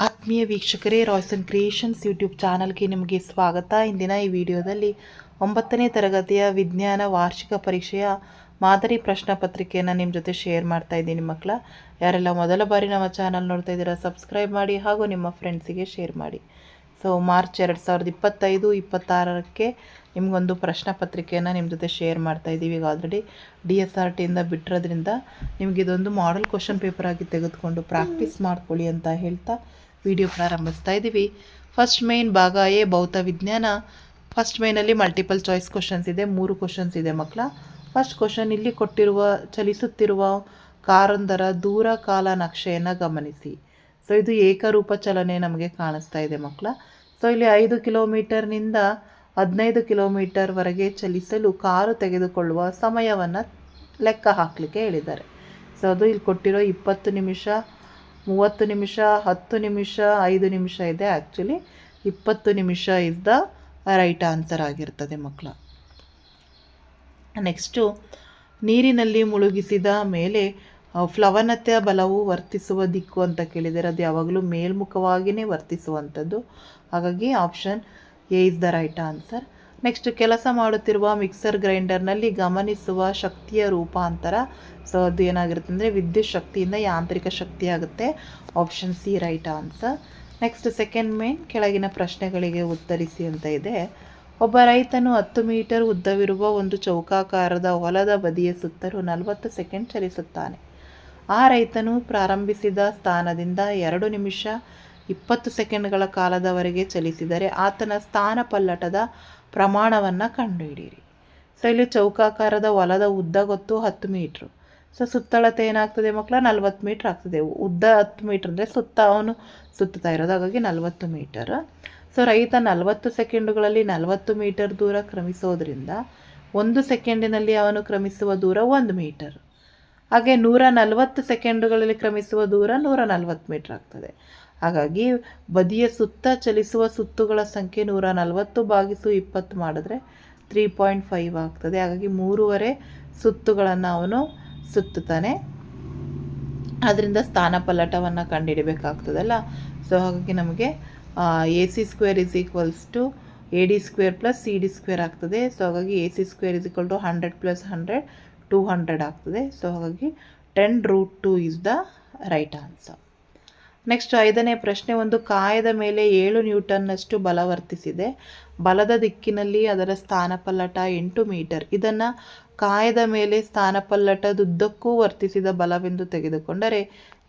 ಆತ್ಮೀಯ ವೀಕ್ಷಕರೇ, Royce and creations YouTube ಚಾನಲ್ಗೆ ನಿಮಗೆ ಸ್ವಾಗತ. ಇಂದಿನ ಈ ವಿಡಿಯೋದಲ್ಲಿ 9ನೇ ತರಗತಿಯ ವಿಜ್ಞಾನ ವಾರ್ಷಿಕ ಪರೀಕ್ಷೆಯ ಮಾದರಿ ಪ್ರಶ್ನೆ ಪತ್ರಿಕೆಯನ್ನು ನಿಮ್ಮ ಜೊತೆ ಶೇರ್ ಮಾಡ್ತಾ ಇದ್ದೀನಿ. ಮಕ್ಕಳ ಯಾರೆಲ್ಲ ಮೊದಲ ಬಾರಿ ನಮ್ಮ ಚಾನಲ್ ನೋಡ್ತಾ ಇದ್ದೀರಾ ಸಬ್ಸ್ಕ್ರೈಬ್ ಮಾಡಿ ಹಾಗೂ ನಿಮ್ಮ ಫ್ರೆಂಡ್ಸಿಗೆ ಶೇರ್ ಮಾಡಿ. ಸೊ ಮಾರ್ಚ್ 2025-26ಕ್ಕೆ ನಿಮಗೊಂದು ಪ್ರಶ್ನೆ ಪತ್ರಿಕೆಯನ್ನು ನಿಮ್ಮ ಜೊತೆ ಶೇರ್ ಮಾಡ್ತಾ ಇದ್ದೀವಿ. ಈಗ ಆಲ್ರೆಡಿ DSRTಯಿಂದ ಬಿಟ್ಟಿರೋದ್ರಿಂದ ನಿಮಗೆ ಇದೊಂದು ಮಾಡೆಲ್ ಕ್ವಶನ್ ಪೇಪರ್ ಆಗಿ ತೆಗೆದುಕೊಂಡು ಪ್ರಾಕ್ಟೀಸ್ ಮಾಡ್ಕೊಳ್ಳಿ ಅಂತ ಹೇಳ್ತಾ ವಿಡಿಯೋ ಪ್ರಾರಂಭಿಸ್ತಾ ಇದ್ದೀವಿ. ಫಸ್ಟ್ ಮೇನ್ ಭಾಗ ಎ ಭೌತ ವಿಜ್ಞಾನ. ಫಸ್ಟ್ ಮೇನಲ್ಲಿ ಮಲ್ಟಿಪಲ್ ಚಾಯ್ಸ್ ಕ್ವಶನ್ಸ್ ಇದೆ, 3 ಕ್ವಶನ್ಸ್ ಇದೆ ಮಕ್ಕಳ. ಫಸ್ಟ್ ಕ್ವಶನ್, ಇಲ್ಲಿ ಕೊಟ್ಟಿರುವ ಚಲಿಸುತ್ತಿರುವ ಕಾರೊಂದರ ದೂರ ಕಾಲ ನಕ್ಷೆಯನ್ನು ಗಮನಿಸಿ. ಸೊ ಇದು ಏಕರೂಪ ಚಲನೆ ನಮಗೆ ಕಾಣಿಸ್ತಾ ಇದೆ ಮಕ್ಕಳ. ಸೊ ಇಲ್ಲಿ 5 ಕಿಲೋಮೀಟರ್ನಿಂದ 15 ಕಿಲೋಮೀಟರ್ವರೆಗೆ ಚಲಿಸಲು ಕಾರು ತೆಗೆದುಕೊಳ್ಳುವ ಸಮಯವನ್ನು ಲೆಕ್ಕ ಹಾಕಲಿಕ್ಕೆ ಹೇಳಿದ್ದಾರೆ. ಸೊ ಅದು ಇಲ್ಲಿ ಕೊಟ್ಟಿರೋ 20 ನಿಮಿಷ, 30 ನಿಮಿಷ, 10 ನಿಮಿಷ, 5 ನಿಮಿಷ ಇದೆ. ಆ್ಯಕ್ಚುಲಿ 20 ನಿಮಿಷ ಇಸ್ ದ ರೈಟ್ ಆನ್ಸರ್ ಆಗಿರ್ತದೆ ಮಕ್ಕಳ. ನೆಕ್ಸ್ಟು, ನೀರಿನಲ್ಲಿ ಮುಳುಗಿಸಿದ ಮೇಲೆ ಪ್ಲವನತೆಯ ಬಲವು ವರ್ತಿಸುವ ದಿಕ್ಕು ಅಂತ ಕೇಳಿದರೆ ಅದು ಯಾವಾಗಲೂ ಮೇಲ್ಮುಖವಾಗಿಯೇ ವರ್ತಿಸುವಂಥದ್ದು. ಹಾಗಾಗಿ option A is the right answer. Next, ಕೆಲಸ ಮಾಡುತ್ತಿರುವ ಮಿಕ್ಸರ್ ಗ್ರೈಂಡರ್ನಲ್ಲಿ ಗಮನಿಸುವ ಶಕ್ತಿಯ ರೂಪಾಂತರ. ಸೊ ಅದು ಏನಾಗಿರುತ್ತೆ ಅಂದರೆ ವಿದ್ಯುತ್ ಶಕ್ತಿಯಿಂದ ಯಾಂತ್ರಿಕ ಶಕ್ತಿ ಆಗುತ್ತೆ. Option C right answer. Next, second main, ಕೆಳಗಿನ ಪ್ರಶ್ನೆಗಳಿಗೆ ಉತ್ತರಿಸಿ ಅಂತ ಇದೆ. ಒಬ್ಬ ರೈತನು 10 ಮೀಟರ್ ಉದ್ದವಿರುವ ಒಂದು ಚೌಕಾಕಾರದ ಹೊಲದ ಬದಿಯ ಸುತ್ತಲೂ 40 ಸೆಕೆಂಡ್ ಚಲಿಸುತ್ತಾನೆ. ಆ ರೈತನು ಪ್ರಾರಂಭಿಸಿದ ಸ್ಥಾನದಿಂದ 2 ನಿಮಿಷ 20 ಸೆಕೆಂಡ್ಗಳ ಕಾಲದವರೆಗೆ ಚಲಿಸಿದರೆ ಆತನ ಸ್ಥಾನ ಪಲ್ಲಟದ ಪ್ರಮಾಣವನ್ನು ಕಂಡುಹಿಡಿಯಿರಿ. ಸೊ ಇಲ್ಲಿ ಚೌಕಾಕಾರದ ಹೊಲದ ಉದ್ದ ಗೊತ್ತು 10 ಮೀಟ್ರು. ಸೊ ಸುತ್ತಳತೆ ಏನಾಗ್ತದೆ ಮಕ್ಕಳ, 40 ಮೀಟ್ರ್ ಆಗ್ತದೆ. ಉದ್ದ 10 ಮೀಟ್ರ್ ಅಂದರೆ ಸುತ್ತ ಅವನು ಸುತ್ತಾ ಇರೋದು, ಹಾಗಾಗಿ 40 ಮೀಟರ್. ಸೊ ರೈತ 40 ಸೆಕೆಂಡುಗಳಲ್ಲಿ 40 ಮೀಟರ್ ದೂರ ಕ್ರಮಿಸೋದ್ರಿಂದ 1 ಸೆಕೆಂಡಿನಲ್ಲಿ ಅವನು ಕ್ರಮಿಸುವ ದೂರ 1 ಮೀಟರ್. ಹಾಗೆ 140 ಸೆಕೆಂಡುಗಳಲ್ಲಿ ಕ್ರಮಿಸುವ ದೂರ 140 ಮೀಟರ್ ಆಗ್ತದೆ. ಹಾಗಾಗಿ ಬದಿಯ ಸುತ್ತ ಚಲಿಸುವ ಸುತ್ತುಗಳ ಸಂಖ್ಯೆ 140/20 ಮಾಡಿದ್ರೆ 3.5 ಆಗ್ತದೆ. ಹಾಗಾಗಿ 3.5 ಸುತ್ತುಗಳನ್ನು ಅವನು ಸುತ್ತುತ್ತಾನೆ. ಅದರಿಂದ ಸ್ಥಾನ ಪಲ್ಲಟವನ್ನು ಕಂಡುಹಿಡಬೇಕಾಗ್ತದಲ್ಲ. ಸೊ ಹಾಗಾಗಿ ನಮಗೆ AC² = AD² + CD² ಆಗ್ತದೆ. ಸೊ ಹಾಗಾಗಿ AC² = 100 + 100 200 ಆಗ್ತದೆ. ಸೊ ಹಾಗಾಗಿ 10√2 is the right answer. Next, 5ನೇ ಪ್ರಶ್ನೆ, ಒಂದು ಕಾಯದ ಮೇಲೆ 7 ನ್ಯೂಟನ್ನಷ್ಟು ಬಲ ವರ್ತಿಸಿದೆ. ಬಲದ ದಿಕ್ಕಿನಲ್ಲಿ ಅದರ ಸ್ಥಾನಪಲ್ಲಟ 8 ಮೀಟರ್. ಇದನ್ನು ಕಾಯದ ಮೇಲೆ ಸ್ಥಾನಪಲ್ಲಟದುದ್ದಕ್ಕೂ ವರ್ತಿಸಿದ ಬಲವೆಂದು ತೆಗೆದುಕೊಂಡರೆ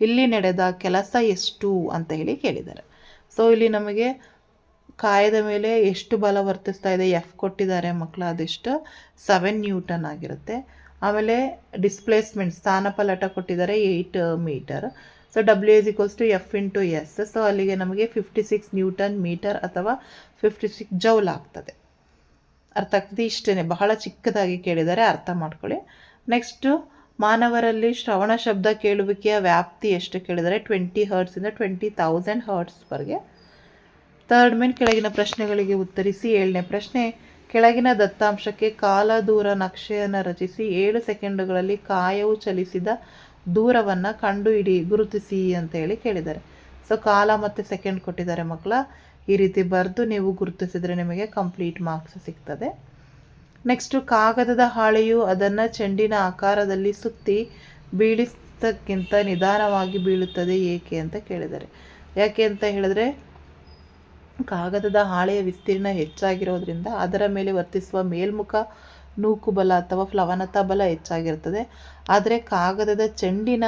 ಇಲ್ಲಿ ನಡೆದ ಕೆಲಸ ಎಷ್ಟು ಅಂತ ಹೇಳಿ ಕೇಳಿದ್ದಾರೆ. ಸೊ ಇಲ್ಲಿ ನಮಗೆ ಕಾಯದ ಮೇಲೆ ಎಷ್ಟು ಬಲ ವರ್ತಿಸ್ತಾ ಇದೆ, ಎಫ್ ಕೊಟ್ಟಿದ್ದಾರೆ ಮಕ್ಕಳ, ಅದೆಷ್ಟು 7 ನ್ಯೂಟನ್ ಆಗಿರುತ್ತೆ. ಆಮೇಲೆ ಡಿಸ್ಪ್ಲೇಸ್ಮೆಂಟ್ ಸ್ಥಾನಪಲ್ಲಟ ಕೊಟ್ಟಿದ್ದಾರೆ 8 metre. So W = F × S. So ಅಲ್ಲಿಗೆ ನಮಗೆ 56 ನ್ಯೂಟನ್ ಮೀಟರ್ ಅಥವಾ 56 ಜೌಲ್ ಆಗ್ತದೆ. ಅರ್ಥ ಆಗ್ತದೆ. ಇಷ್ಟೇ, ಬಹಳ ಚಿಕ್ಕದಾಗಿ ಕೇಳಿದ್ದಾರೆ, ಅರ್ಥ ಮಾಡ್ಕೊಳ್ಳಿ. ನೆಕ್ಸ್ಟು, ಮಾನವರಲ್ಲಿ ಶ್ರವಣ ಶಬ್ದ ಕೇಳುವಿಕೆಯ ವ್ಯಾಪ್ತಿ ಎಷ್ಟು ಕೇಳಿದರೆ 20 ಹರ್ಟ್ಸಿಂದ 20,000 ಹರ್ಟ್ಸ್ವರೆಗೆ. ಥರ್ಡ್ ಮೇನ್, ಕೆಳಗಿನ ಪ್ರಶ್ನೆಗಳಿಗೆ ಉತ್ತರಿಸಿ. 7ನೇ ಪ್ರಶ್ನೆ, ಕೆಳಗಿನ ದತ್ತಾಂಶಕ್ಕೆ ಕಾಲ ದೂರ ನಕ್ಷೆಯನ್ನು ರಚಿಸಿ 7 ಸೆಕೆಂಡುಗಳಲ್ಲಿ ಕಾಯವು ಚಲಿಸಿದ ದೂರವನ್ನು ಗುರುತಿಸಿ ಅಂತ ಹೇಳಿ ಕೇಳಿದ್ದಾರೆ. ಸೊ ಕಾಲ ಮತ್ತು ಸೆಕೆಂಡ್ ಕೊಟ್ಟಿದ್ದಾರೆ ಮಕ್ಕಳ. ಈ ರೀತಿ ಬರೆದು ನೀವು ಗುರುತಿಸಿದರೆ ನಿಮಗೆ ಕಂಪ್ಲೀಟ್ ಮಾರ್ಕ್ಸ್ ಸಿಗ್ತದೆ. ನೆಕ್ಸ್ಟು, ಕಾಗದದ ಹಾಳೆಯು ಅದನ್ನು ಚೆಂಡಿನ ಆಕಾರದಲ್ಲಿ ಸುತ್ತಿ ಬೀಳಿಸೋದಕ್ಕಿಂತ ನಿಧಾನವಾಗಿ ಬೀಳುತ್ತದೆ ಏಕೆ ಅಂತ ಕೇಳಿದ್ದಾರೆ. ಯಾಕೆ ಅಂತ ಹೇಳಿದ್ರೆ ಕಾಗದದ ಹಾಳೆಯ ವಿಸ್ತೀರ್ಣ ಹೆಚ್ಚಾಗಿರೋದ್ರಿಂದ ಅದರ ಮೇಲೆ ವರ್ತಿಸುವ ಮೇಲ್ಮುಖ ನೂಕು ಬಲ ಅಥವಾ ಪ್ಲವನತಾ ಬಲ ಹೆಚ್ಚಾಗಿರ್ತದೆ. ಆದರೆ ಕಾಗದದ ಚೆಂಡಿನ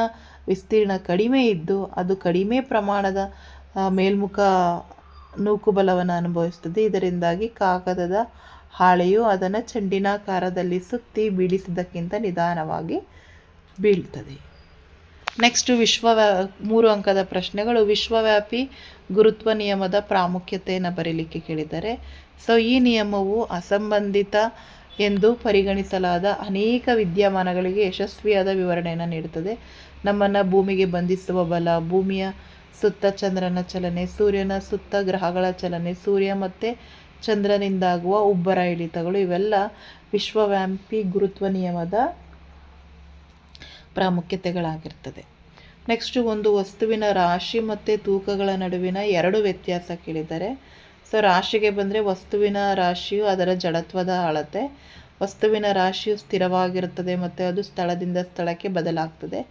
ವಿಸ್ತೀರ್ಣ ಕಡಿಮೆ ಇದ್ದು ಅದು ಕಡಿಮೆ ಪ್ರಮಾಣದ ಮೇಲ್ಮುಖ ನೂಕು ಬಲವನ್ನು ಅನುಭವಿಸ್ತದೆ. ಇದರಿಂದಾಗಿ ಕಾಗದದ ಹಾಳೆಯು ಅದನ್ನು ಚೆಂಡಿನಾಕಾರದಲ್ಲಿ ಸುತ್ತಿ ಬೀಳಿಸಿದ್ದಕ್ಕಿಂತ ನಿಧಾನವಾಗಿ ಬೀಳ್ತದೆ. ನೆಕ್ಸ್ಟು, 3 ಅಂಕದ ಪ್ರಶ್ನೆಗಳು. ವಿಶ್ವವ್ಯಾಪಿ ಗುರುತ್ವ ನಿಯಮದ ಪ್ರಾಮುಖ್ಯತೆಯನ್ನು ಬರೀಲಿಕ್ಕೆ ಕೇಳಿದ್ದಾರೆ. ಸೊ ಈ ನಿಯಮವು ಅಸಂಬಂಧಿತ ಎಂದು ಪರಿಗಣಿಸಲಾದ ಅನೇಕ ವಿದ್ಯಮಾನಗಳಿಗೆ ಯಶಸ್ವಿಯಾದ ವಿವರಣೆಯನ್ನು ನೀಡುತ್ತದೆ. ನಮ್ಮನ್ನು ಭೂಮಿಗೆ ಬಂಧಿಸುವ ಬಲ, ಭೂಮಿಯ ಸುತ್ತ ಚಂದ್ರನ ಚಲನೆ, ಸೂರ್ಯನ ಸುತ್ತ ಗ್ರಹಗಳ ಚಲನೆ, ಸೂರ್ಯ ಮತ್ತು ಚಂದ್ರನಿಂದಾಗುವ ಉಬ್ಬರ ಇಳಿತಗಳು, ಇವೆಲ್ಲ ವಿಶ್ವವ್ಯಾಪಿ ಗುರುತ್ವ ನಿಯಮದ ಪ್ರಾಮುಖ್ಯತೆಗಳಾಗಿರ್ತದೆ. ನೆಕ್ಸ್ಟು ಒಂದು ವಸ್ತುವಿನ ರಾಶಿ ಮತ್ತು ತೂಕಗಳ ನಡುವಿನ 2 ವ್ಯತ್ಯಾಸ ಕೇಳಿದ್ದಾರೆ. ಸೊ ರಾಶಿಗೆ ಬಂದರೆ ವಸ್ತುವಿನ ರಾಶಿಯು ಅದರ ಜಡತ್ವದ ಅಳತೆ. ವಸ್ತುವಿನ ರಾಶಿಯು ಸ್ಥಿರವಾಗಿರುತ್ತದೆ ಮತ್ತು ಅದು ಸ್ಥಳದಿಂದ ಸ್ಥಳಕ್ಕೆ ಬದಲಾಗ್ತದೆ.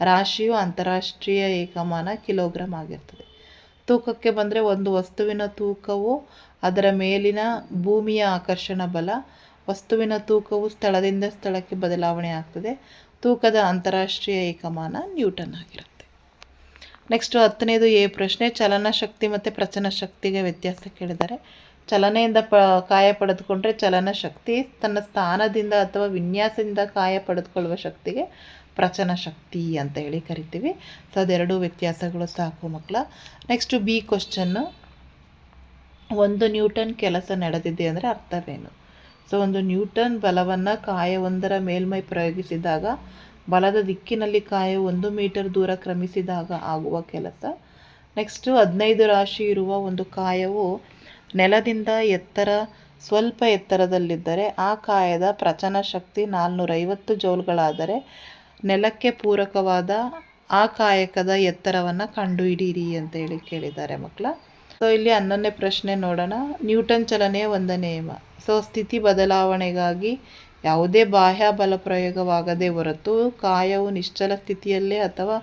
ರಾಶಿಯು ಅಂತಾರಾಷ್ಟ್ರೀಯ ಏಕಮಾನ ಕಿಲೋಗ್ರಾಮ್ ಆಗಿರ್ತದೆ. ತೂಕಕ್ಕೆ ಬಂದರೆ ಒಂದು ವಸ್ತುವಿನ ತೂಕವು ಅದರ ಮೇಲಿನ ಭೂಮಿಯ ಆಕರ್ಷಣ ಬಲ. ವಸ್ತುವಿನ ತೂಕವು ಸ್ಥಳದಿಂದ ಸ್ಥಳಕ್ಕೆ ಬದಲಾವಣೆ ಆಗ್ತದೆ. ತೂಕದ ಅಂತಾರಾಷ್ಟ್ರೀಯ ಏಕಮಾನ ನ್ಯೂಟನ್ ಆಗಿರುತ್ತೆ. ನೆಕ್ಸ್ಟು 10ನೇದು ಎ ಪ್ರಶ್ನೆ, ಚಲನ ಶಕ್ತಿ ಮತ್ತು ಪ್ರಚನ ಶಕ್ತಿಗೆ ವ್ಯತ್ಯಾಸ ಕೇಳಿದ್ದಾರೆ. ಚಲನೆಯಿಂದ ಕಾಯ ಪಡೆದುಕೊಂಡ್ರೆ ಚಲನ ಶಕ್ತಿ, ತನ್ನ ಸ್ಥಾನದಿಂದ ಅಥವಾ ವಿನ್ಯಾಸದಿಂದ ಕಾಯ ಪಡೆದುಕೊಳ್ಳುವ ಶಕ್ತಿಗೆ ಪ್ರಚನ ಶಕ್ತಿ ಅಂತ ಹೇಳಿ ಕರಿತೀವಿ. ಸೊ ಅದೆರಡು ವ್ಯತ್ಯಾಸಗಳು ಸಾಕು ಮಕ್ಕಳ. ನೆಕ್ಸ್ಟು ಬಿ ಕ್ವಶನ್ನು, 1 ನ್ಯೂಟನ್ ಕೆಲಸ ನಡೆದಿದೆ ಅಂದರೆ ಅರ್ಥವೇನು? ಸೊ 1 ನ್ಯೂಟನ್ ಬಲವನ್ನು ಕಾಯವೊಂದರ ಮೇಲ್ಮೈ ಪ್ರಯೋಗಿಸಿದಾಗ ಬಲದ ದಿಕ್ಕಿನಲ್ಲಿ ಕಾಯವು 1 ಮೀಟರ್ ದೂರ ಕ್ರಮಿಸಿದಾಗ ಆಗುವ ಕೆಲಸ. ನೆಕ್ಸ್ಟು 15 ರಾಶಿ ಇರುವ ಒಂದು ಕಾಯವು ನೆಲದಿಂದ ಸ್ವಲ್ಪ ಎತ್ತರದಲ್ಲಿದ್ದರೆ ಆ ಕಾಯದ ಪ್ರಚನ ಶಕ್ತಿ 450 ಜೌಲ್ಗಳಾದರೆ ನೆಲಕ್ಕೆ ಪೂರಕವಾದ ಆ ಕಾಯಕದ ಎತ್ತರವನ್ನು ಕಂಡುಹಿಡಿಯಿರಿ ಅಂತ ಹೇಳಿ ಕೇಳಿದ್ದಾರೆ ಮಕ್ಕಳ. ಸೊ ಇಲ್ಲಿ 11ನೇ ಪ್ರಶ್ನೆ ನೋಡೋಣ. ನ್ಯೂಟನ್ ಚಲನೆಯ 1ನೇ ನಿಯಮ. ಸೊ ಸ್ಥಿತಿ ಬದಲಾವಣೆಗಾಗಿ ಯಾವುದೇ ಬಾಹ್ಯ ಬಲ ಪ್ರಯೋಗವಾಗದೆ ಹೊರತು ಕಾಯವು ನಿಶ್ಚಲ ಸ್ಥಿತಿಯಲ್ಲೇ ಅಥವಾ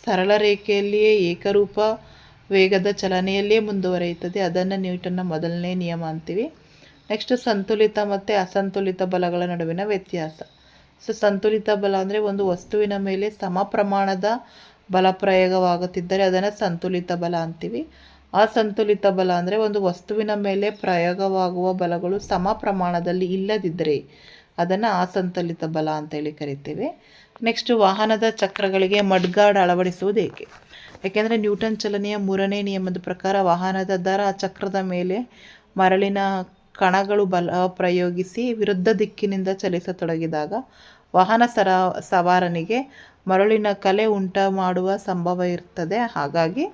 ಸರಳ ರೇಖೆಯಲ್ಲಿಯೇ ಏಕರೂಪ ವೇಗದ ಚಲನೆಯಲ್ಲೇ ಮುಂದುವರಿಯುತ್ತದೆ. ಅದನ್ನು ನ್ಯೂಟನ್ನ 1ನೇ ನಿಯಮ ಅಂತೀವಿ. ನೆಕ್ಸ್ಟ್ ಸಂತುಲಿತ ಮತ್ತು ಅಸಂತುಲಿತ ಬಲಗಳ ನಡುವಿನ ವ್ಯತ್ಯಾಸ. ಸೊ ಸಂತುಲಿತ ಬಲ ಅಂದರೆ ಒಂದು ವಸ್ತುವಿನ ಮೇಲೆ ಸಮ ಪ್ರಮಾಣದ ಬಲ ಪ್ರಯೋಗವಾಗುತ್ತಿದ್ದರೆ ಅದನ್ನು ಸಂತುಲಿತ ಬಲ ಅಂತೀವಿ. ಅಸಂತುಲಿತ ಬಲ ಅಂದರೆ ಒಂದು ವಸ್ತುವಿನ ಮೇಲೆ ಪ್ರಯೋಗವಾಗುವ ಬಲಗಳು ಸಮ ಪ್ರಮಾಣದಲ್ಲಿ ಇಲ್ಲದಿದ್ದರೆ ಅದನ್ನು ಅಸಂತುಲಿತ ಬಲ ಅಂತೇಳಿ ಕರಿತೀವಿ. ನೆಕ್ಸ್ಟ್ ವಾಹನದ ಚಕ್ರಗಳಿಗೆ ಮಡ್ಗಾರ್ಡ್ ಅಳವಡಿಸುವುದು ಏಕೆ? ಏಕೆಂದರೆ ನ್ಯೂಟನ್ ಚಲನೆಯ 3ನೇ ನಿಯಮದ ಪ್ರಕಾರ ವಾಹನದ ದರ ಚಕ್ರದ ಮೇಲೆ ಮರಳಿನ ಕಣಗಳು ಬಲ ಪ್ರಯೋಗಿಸಿ ವಿರುದ್ಧ ದಿಕ್ಕಿನಿಂದ ಚಲಿಸತೊಡಗಿದಾಗ ವಾಹನ ಸವಾರನಿಗೆ ಮರಳಿನ ಕಲೆ ಉಂಟು ಮಾಡುವ ಸಂಭವ ಇರ್ತದೆ. ಹಾಗಾಗಿ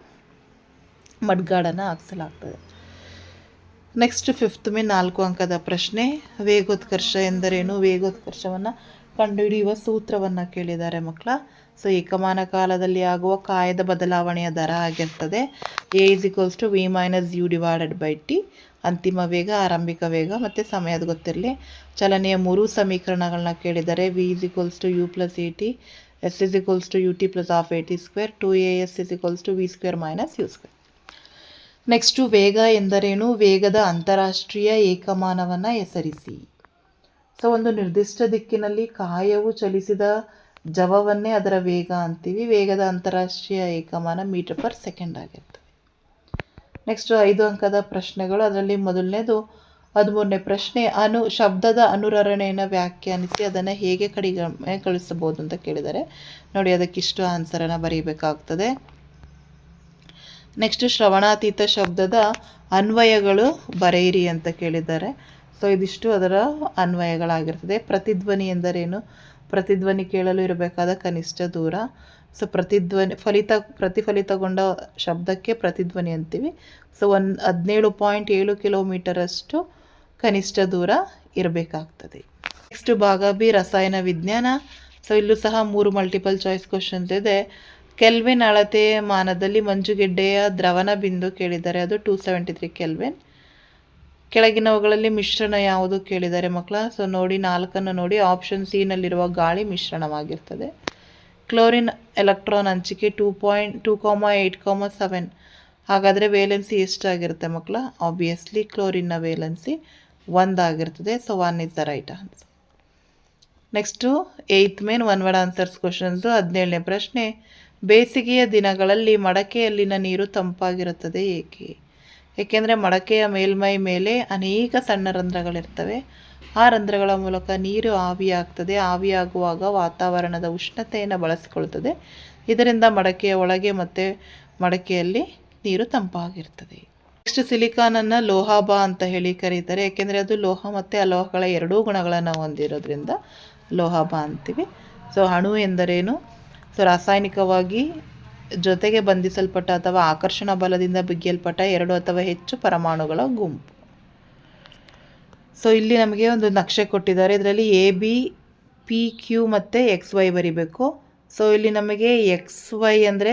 ಮಡ್ಗಾರ್ಡನ್ನು ಹಾಕಿಸಲಾಗ್ತದೆ. ನೆಕ್ಸ್ಟ್ 5th ಮೇ 4 ಅಂಕದ ಪ್ರಶ್ನೆ, ವೇಗೋತ್ಕರ್ಷ ಎಂದರೇನು? ವೇಗೋತ್ಕರ್ಷವನ್ನು ಕಂಡುಹಿಡಿಯುವ ಸೂತ್ರವನ್ನು ಕೇಳಿದ್ದಾರೆ ಮಕ್ಕಳ. ಸೊ ಏಕಮಾನ ಕಾಲದಲ್ಲಿ ಆಗುವ ಕಾಯದ ಬದಲಾವಣೆಯ ದರ ಆಗಿರ್ತದೆ a = v - u / t. ಅಂತಿಮ ವೇಗ, ಆರಂಭಿಕ ವೇಗ ಮತ್ತು ಸಮಯದ ಗೊತ್ತಿರಲಿ. ಚಲನೆಯ 3 ಸಮೀಕರಣಗಳನ್ನ ಕೇಳಿದರೆ v = u + at, s = ut + half at², 2as = v² - u². Next ವೇಗ ಎಂದರೇನು? ವೇಗದ ಅಂತಾರಾಷ್ಟ್ರೀಯ ಏಕಮಾನವನ್ನು ಹೆಸರಿಸಿ. ಸೊ ಒಂದು ನಿರ್ದಿಷ್ಟ ದಿಕ್ಕಿನಲ್ಲಿ ಕಾಯವು ಚಲಿಸಿದ ಜವವನ್ನೇ ಅದರ ವೇಗ ಅಂತೀವಿ. ವೇಗದ ಅಂತಾರಾಷ್ಟ್ರೀಯ ಏಕಮಾನ ಮೀಟರ್/ಸೆಕೆಂಡ್ ಆಗಿರ್ತದೆ. ನೆಕ್ಸ್ಟು 5 ಅಂಕದ ಪ್ರಶ್ನೆಗಳು. ಅದರಲ್ಲಿ ಮೊದಲನೇದು 13ನೇ ಪ್ರಶ್ನೆ, ಶಬ್ದದ ಅನುರಣನೆಯನ್ನು ವ್ಯಾಖ್ಯಾನಿಸಿ ಅದನ್ನು ಹೇಗೆ ಕಡಿಮೆಗೊಳಿಸಬಹುದು ಅಂತ ಕೇಳಿದ್ದಾರೆ. ನೋಡಿ, ಅದಕ್ಕಿಷ್ಟು ಆನ್ಸರನ್ನು ಬರೀಬೇಕಾಗ್ತದೆ. ನೆಕ್ಸ್ಟ್ ಶ್ರವಣಾತೀತ ಶಬ್ದದ ಅನ್ವಯಗಳು ಬರೆಯಿರಿ ಅಂತ ಕೇಳಿದ್ದಾರೆ. ಸೊ ಇದಿಷ್ಟು ಅದರ ಅನ್ವಯಗಳಾಗಿರ್ತದೆ. ಪ್ರತಿಧ್ವನಿ ಎಂದರೇನು? ಪ್ರತಿಧ್ವನಿ ಕೇಳಲು ಇರಬೇಕಾದ ಕನಿಷ್ಠ ದೂರ. ಸೊ ಪ್ರತಿಫಲಿತಗೊಂಡ ಶಬ್ದಕ್ಕೆ ಪ್ರತಿಧ್ವನಿ ಅಂತೀವಿ. ಸೊ 17.7 ಕಿಲೋಮೀಟರಷ್ಟು ಕನಿಷ್ಠ ದೂರ ಇರಬೇಕಾಗ್ತದೆ. ನೆಕ್ಸ್ಟ್ ಭಾಗ ಬಿ, ರಸಾಯನ ವಿಜ್ಞಾನ. ಸೊ ಇಲ್ಲೂ ಸಹ 3 ಮಲ್ಟಿಪಲ್ ಚಾಯ್ಸ್ ಕ್ವಶನ್ಸ್ ಇದೆ. ಕೆಲ್ವಿನ್ ಅಳತೆ ಮಾನದಲ್ಲಿ ಮಂಜುಗೆಡ್ಡೆಯ ದ್ರವನ ಬಿಂದು ಕೇಳಿದ್ದಾರೆ, ಅದು 273 ಕೆಲ್ವಿನ್. ಕೆಳಗಿನವುಗಳಲ್ಲಿ ಮಿಶ್ರಣ ಯಾವುದು ಕೇಳಿದ್ದಾರೆ ಮಕ್ಕಳ. ಸೊ ನೋಡಿ, 4 ನೋಡಿ. ಆಪ್ಷನ್ ಸಿ ನಲ್ಲಿರುವ ಗಾಳಿ ಮಿಶ್ರಣವಾಗಿರ್ತದೆ. ಕ್ಲೋರಿನ್ ಎಲೆಕ್ಟ್ರಾನ್ ಹಂಚಿಕೆ 2.8,7. ಹಾಗಾದರೆ ವೇಲೆನ್ಸಿ ಎಷ್ಟಾಗಿರುತ್ತೆ ಮಕ್ಕಳ? ಆಬ್ವಿಯಸ್ಲಿ ಕ್ಲೋರಿನ್ನ ವೇಲೆನ್ಸಿ 1 ಆಗಿರ್ತದೆ. So 1 is the right answer. Next 8th ಮೇನ್ 1 ವರ್ಡ್ ಆನ್ಸರ್ಸ್ ಕ್ವಶನ್ಸು. 17ನೇ ಪ್ರಶ್ನೆ, ಬೇಸಿಗೆಯ ದಿನಗಳಲ್ಲಿ ಮಡಕೆಯಲ್ಲಿನ ನೀರು ತಂಪಾಗಿರುತ್ತದೆ ಏಕೆ? ಏಕೆಂದರೆ ಮಡಕೆಯ ಮೇಲ್ಮೈ ಮೇಲೆ ಅನೇಕ ಸಣ್ಣ ರಂಧ್ರಗಳಿರ್ತವೆ. ಆ ರಂಧ್ರಗಳ ಮೂಲಕ ನೀರು ಆವಿಯಾಗ್ತದೆ. ಆವಿಯಾಗುವಾಗ ವಾತಾವರಣದ ಉಷ್ಣತೆಯನ್ನು ಬಳಸಿಕೊಳ್ತದೆ. ಇದರಿಂದ ಮಡಕೆಯ ಒಳಗೆ ಮತ್ತು ಮಡಕೆಯಲ್ಲಿ ನೀರು ತಂಪಾಗಿರ್ತದೆ. ನೆಕ್ಸ್ಟ್ ಸಿಲಿಕಾನನ್ನು ಲೋಹಾಬ ಅಂತ ಹೇಳಿ ಕರೀತಾರೆ. ಏಕೆಂದರೆ ಅದು ಲೋಹ ಮತ್ತು ಅಲೋಹಗಳ ಎರಡೂ ಗುಣಗಳನ್ನು ಹೊಂದಿರೋದ್ರಿಂದ ಲೋಹಾಬ ಅಂತೀವಿ. ಸೊ ಅಣು ಎಂದರೇನು? ಸೊ ರಾಸಾಯನಿಕವಾಗಿ ಜೊತೆಗೆ ಬಂಧಿಸಲ್ಪಟ್ಟ ಅಥವಾ ಆಕರ್ಷಣ ಬಲದಿಂದ ಬಿಗಿಯಲ್ಪಟ್ಟ 2 ಅಥವಾ ಹೆಚ್ಚು ಪರಮಾಣುಗಳ ಗುಂಪು. ಸೊ ಇಲ್ಲಿ ನಮಗೆ ಒಂದು ನಕ್ಷೆ ಕೊಟ್ಟಿದ್ದಾರೆ. ಇದರಲ್ಲಿ AB, PQ ಮತ್ತು XY ಬರಿಬೇಕು. ಸೊ ಇಲ್ಲಿ ನಮಗೆ ಎಕ್ಸ್ ವೈ ಅಂದರೆ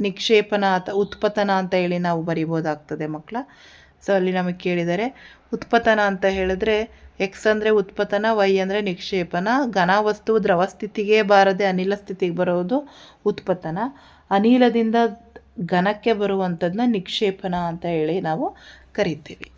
ನಿಕ್ಷೇಪಣ ಅಥವಾ ಉತ್ಪತನ ಅಂತ ಹೇಳಿ ನಾವು ಬರಿಬೋದಾಗ್ತದೆ ಮಕ್ಕಳ. ಸೊ ಅಲ್ಲಿ ನಮಗೆ ಕೇಳಿದರೆ ಉತ್ಪತನ ಅಂತ ಹೇಳಿದ್ರೆ ಎಕ್ಸ್ ಅಂದರೆ ಉತ್ಪತನ, ವೈ ಅಂದರೆ ನಿಕ್ಷೇಪಣ. ಘನವಸ್ತು ದ್ರವ ಸ್ಥಿತಿಗೆ ಬಾರದೆ ಅನಿಲ ಸ್ಥಿತಿಗೆ ಬರೋದು ಉತ್ಪತನ. ಅನಿಲದಿಂದ ಘನಕ್ಕೆ ಬರುವಂಥದ್ದನ್ನ ನಿಕ್ಷೇಪಣ ಅಂತ ಹೇಳಿ ನಾವು ಕರಿತೀವಿ.